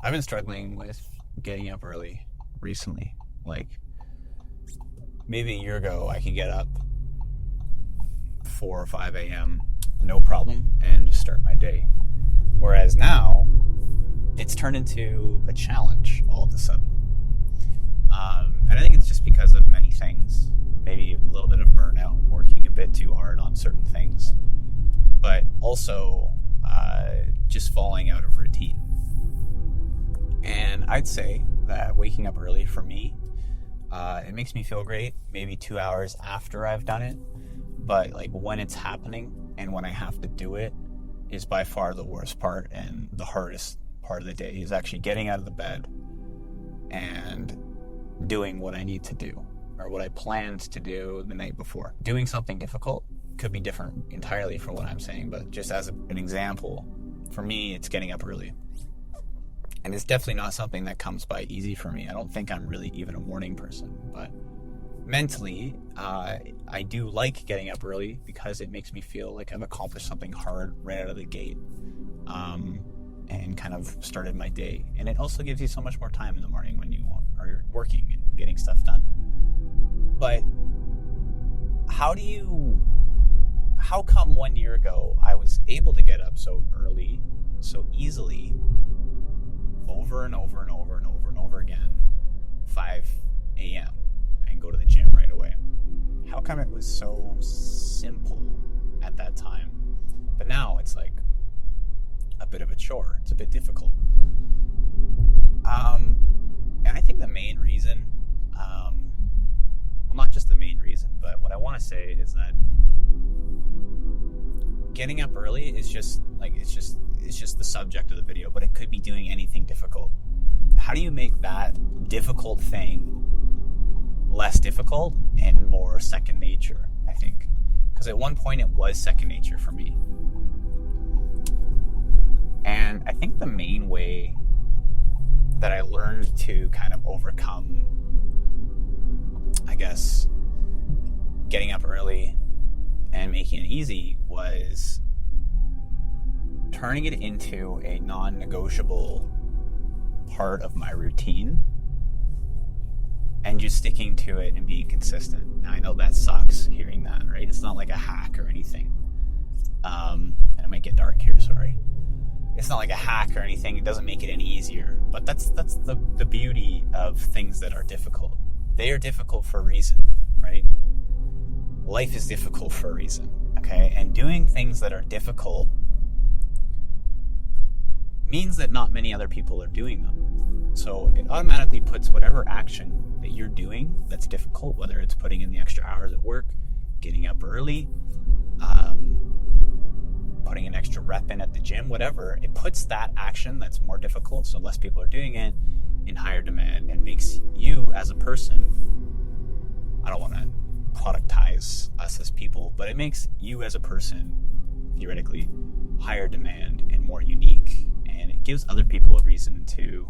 I've been struggling with getting up early recently. Like, maybe a year ago, I could get up 4 or 5 a.m., no problem, and just start my day. Whereas now, it's turned into a challenge all of a sudden. And I think it's just because of many things. Maybe a little bit of burnout, working a bit too hard on certain things, but also just falling out of routine. And I'd say that waking up early for me, it makes me feel great, maybe 2 hours after I've done it. But like when it's happening and when I have to do it is by far the worst part, and the hardest part of the day is actually getting out of the bed and doing what I need to do or what I planned to do the night before. Doing something difficult could be different entirely from what I'm saying, but just as an example, for me, it's getting up early. And it's definitely not something that comes by easy for me. I don't think I'm really even a morning person, but mentally, I do like getting up early because it makes me feel like I've accomplished something hard right out of the gate, and kind of started my day. And it also gives you so much more time in the morning when you are working and getting stuff done. But how come 1 year ago I was able to get up so early, so easily, over and over and over and over and over again, 5 a.m., and go to the gym right away? How come it was so simple at that time, but now it's like a bit of a chore? It's a bit difficult. And I think the main reason, well, not just the main reason, but what I want to say is that getting up early is just like, it's just the subject of the video, but it could be doing anything difficult. How do you make that difficult thing less difficult and more second nature, I think? Because at one point it was second nature for me. And I think the main way that I learned to kind of overcome, I guess, getting up early and making it easy was turning it into a non-negotiable part of my routine and just sticking to it and being consistent. Now, I know that sucks hearing that, right? It's not like a hack or anything. And it might get dark here, sorry. It's not like a hack or anything. It doesn't make it any easier. But that's the beauty of things that are difficult. They are difficult for a reason, right? Life is difficult for a reason, okay? And doing things that are difficult means that not many other people are doing them. So it automatically puts whatever action that you're doing that's difficult, whether it's putting in the extra hours at work, getting up early, putting an extra rep in at the gym, whatever, it puts that action that's more difficult, so less people are doing it, in higher demand, and makes you as a person, I don't want to productize us as people, but it makes you as a person, theoretically, higher demand and more unique. And it gives other people a reason to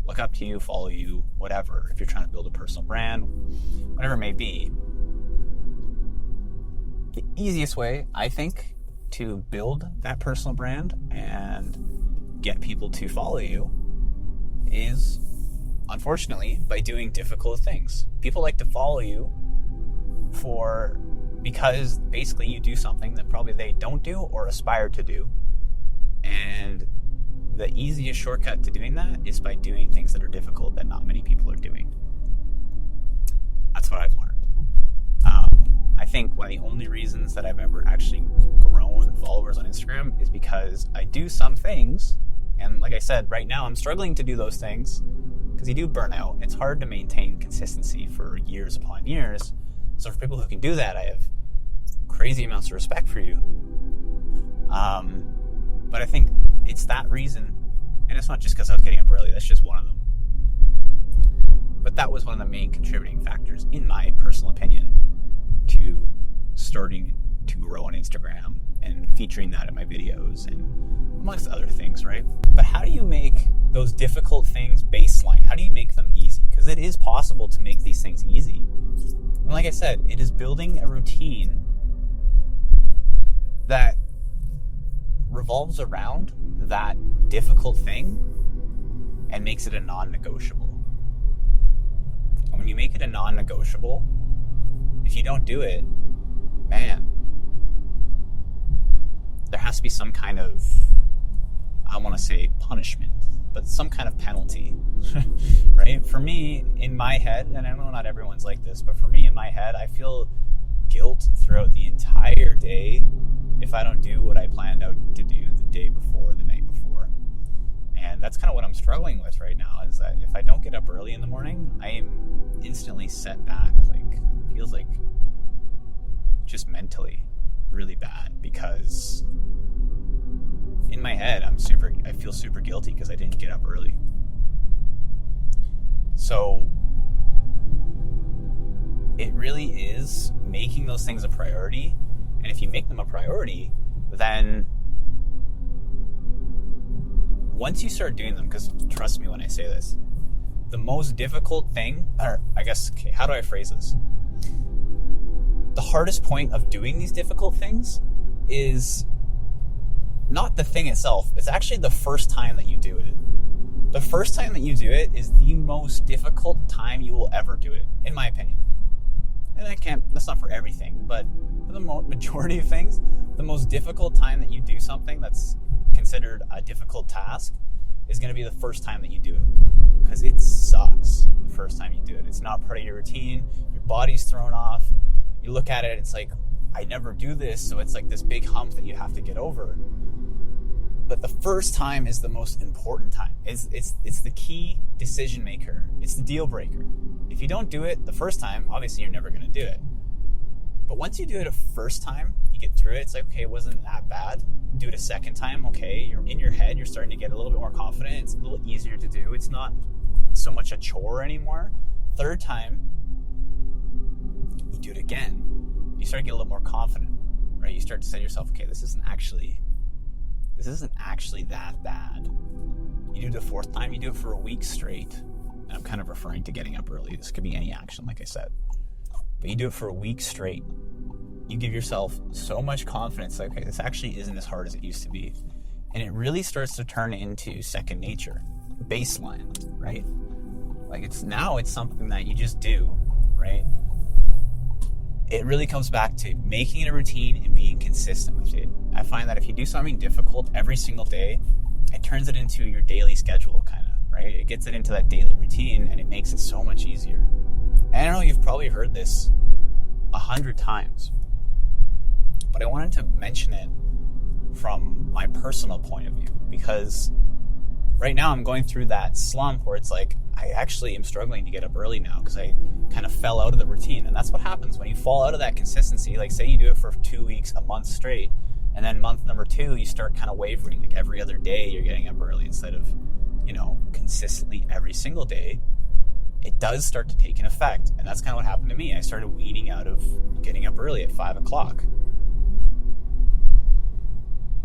look up to you, follow you, whatever. If you're trying to build a personal brand, whatever it may be. The easiest way, I think, to build that personal brand and get people to follow you is, unfortunately, by doing difficult things. People like to follow you because basically you do something that probably they don't do or aspire to do. And the easiest shortcut to doing that is by doing things that are difficult that not many people are doing. That's what I've learned. I think one of the only reasons that I've ever actually grown followers on Instagram is because I do some things, and like I said, right now I'm struggling to do those things because you do burn out. It's hard to maintain consistency for years upon years. So for people who can do that, I have crazy amounts of respect for you. But I think it's that reason, and it's not just because I was getting up early, that's just one of them. But that was one of the main contributing factors, in my personal opinion, to starting to grow on Instagram and featuring that in my videos and amongst other things, right? But how do you make those difficult things baseline? How do you make them easy? Because it is possible to make these things easy. And like I said, it is building a routine that revolves around that difficult thing and makes it a non-negotiable. And when you make it a non-negotiable, if you don't do it, man, there has to be some kind of, I want to say punishment, but some kind of penalty, right? For me, in my head, and I know not everyone's like this, but for me, in my head, I feel guilt throughout the entire day if I don't do what I planned out to do the day before, the night before. And that's kind of what I'm struggling with right now, is that if I don't get up early in the morning, I am instantly set back. Like, it feels like just mentally really bad, because in my head, I feel super guilty because I didn't get up early. So it really is making those things a priority. And if you make them a priority, then once you start doing them, because trust me when I say this, the most difficult thing, or I guess, okay, how do I phrase this? The hardest point of doing these difficult things is not the thing itself. It's actually the first time that you do it. The first time that you do it is the most difficult time you will ever do it, in my opinion. And that's not for everything, but for the majority of things, the most difficult time that you do something that's considered a difficult task is going to be the first time that you do it. Because it sucks the first time you do it. It's not part of your routine. Your body's thrown off. You look at it, it's like, I never do this, so it's like this big hump that you have to get over. But the first time is the most important time. It's the key decision maker. It's the deal breaker. If you don't do it the first time, obviously you're never going to do it. But once you do it a first time, you get through it, it's like, okay, it wasn't that bad. Do it a second time, okay, you're in your head, you're starting to get a little bit more confident. It's a little easier to do. It's not so much a chore anymore. Third time, you do it again. You start to get a little more confident, right? You start to say to yourself, okay, this isn't actually that bad. You do it the fourth time, you do it for a week straight. And I'm kind of referring to getting up early. This could be any action, like I said. But you do it for a week straight. You give yourself so much confidence, like, okay, this actually isn't as hard as it used to be. And it really starts to turn into second nature, baseline, right? Like it's something that you just do, right? It really comes back to making it a routine and being consistent with it. I find that if you do something difficult every single day, it turns it into your daily schedule, kind of, right? It gets it into that daily routine, and it makes it so much easier. And I know you've probably heard this 100 times, but I wanted to mention it from my personal point of view, because right now I'm going through that slump where it's like, I actually am struggling to get up early now because I kind of fell out of the routine. And that's what happens when you fall out of that consistency. Like, say you do it for 2 weeks, a month straight, and then month number 2, you start kind of wavering. Like every other day you're getting up early instead of, consistently every single day. It does start to take an effect. And that's kind of what happened to me. I started weaning out of getting up early at 5 o'clock.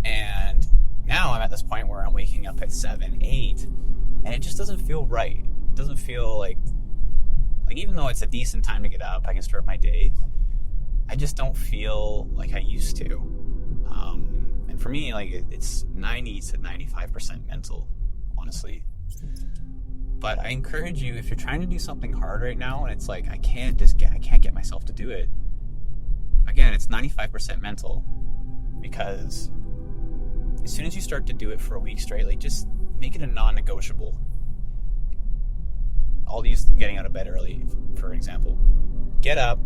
And now I'm at this point where I'm waking up at 7, 8, and it just doesn't feel right. It doesn't feel like even though it's a decent time to get up, I can start my day, I just don't feel like I used to. And for me, like, it's 90 to 95% mental, honestly. But I encourage you, if you're trying to do something hard right now and it's like, I can't get myself to do it. Again, it's 95% mental, because as soon as you start to do it for a week straight, like, just make it a non-negotiable. I'll use getting out of bed early, for example. Get up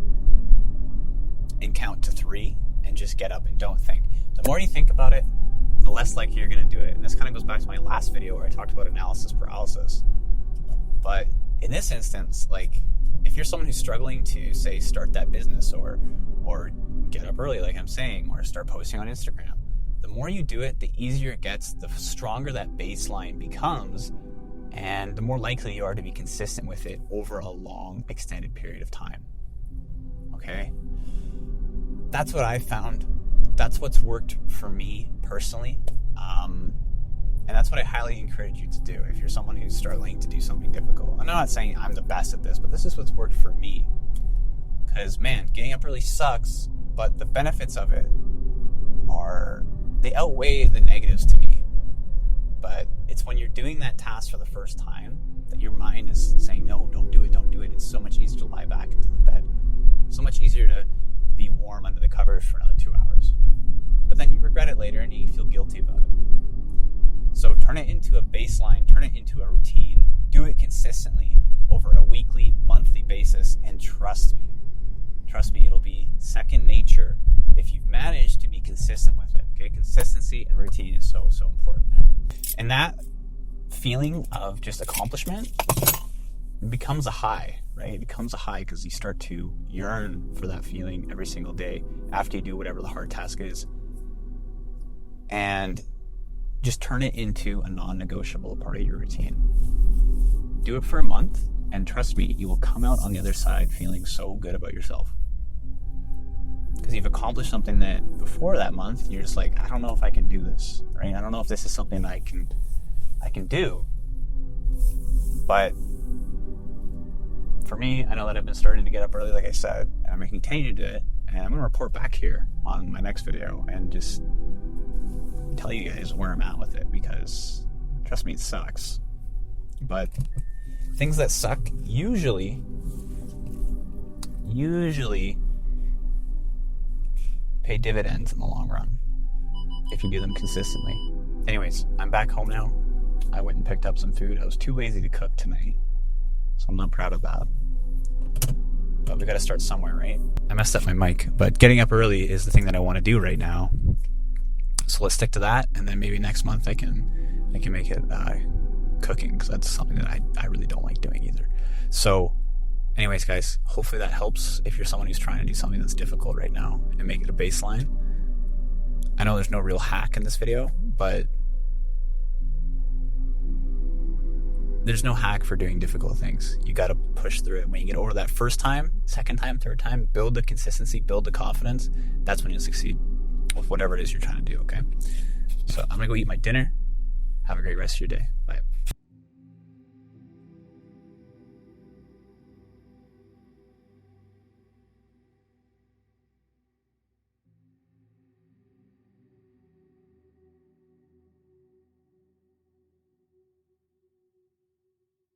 and count to 3 and just get up and don't think. The more you think about it, the less likely you're going to do it. And this kind of goes back to my last video where I talked about analysis paralysis. But in this instance, like, if you're someone who's struggling to, say, start that business or get up early, like I'm saying, or start posting on Instagram, the more you do it, the easier it gets, the stronger that baseline becomes, and the more likely you are to be consistent with it over a long, extended period of time. Okay? That's what I found. That's what's worked for me personally. And that's what I highly encourage you to do if you're someone who's struggling to do something difficult. I'm not saying I'm the best at this, but this is what's worked for me. Because, man, getting up early sucks, but the benefits of it they outweigh the negatives to me. But It's when you're doing that task for the first time that your mind is saying, no, don't do it, don't do it. It's so much easier to lie back into the bed. So much easier to be warm under the covers for another 2 hours. But then you regret it later and you feel guilty about it. So turn it into a baseline, turn it into a routine, do it consistently over a weekly, monthly basis, and trust me, it'll be second nature if you've managed to be consistent with it. Okay, consistency and routine is so important there. And that feeling of just accomplishment becomes a high, right? It becomes a high because you start to yearn for that feeling every single day after you do whatever the hard task is. And just turn it into a non-negotiable part of your routine. Do it for a month, and trust me, you will come out on the other side feeling so good about yourself. Because you've accomplished something that before that month, you're just like, I don't know if I can do this, right? I don't know if this is something I can do. But for me, I know that I've been starting to get up early, like I said, and I'm going to continue to do it. And I'm going to report back here on my next video and just tell you guys where I'm at with it, because trust me, it sucks. But things that suck usually pay dividends in the long run if you do them consistently. Anyways, I'm back home now. I went and picked up some food. I was too lazy to cook tonight, so I'm not proud of that. But we got to start somewhere, right? I messed up my mic, but getting up early is the thing that I want to do right now. So let's stick to that, and then maybe next month I can make it cooking, because that's something that I really don't like doing either. So anyways, guys, hopefully that helps if you're someone who's trying to do something that's difficult right now and make it a baseline. I know there's no real hack in this video, but there's no hack for doing difficult things. You got to push through it. When you get over that first time, second time, third time, build the consistency, build the confidence. That's when you'll succeed with whatever it is you're trying to do, okay? So I'm going to go eat my dinner. Have a great rest of your day. Bye.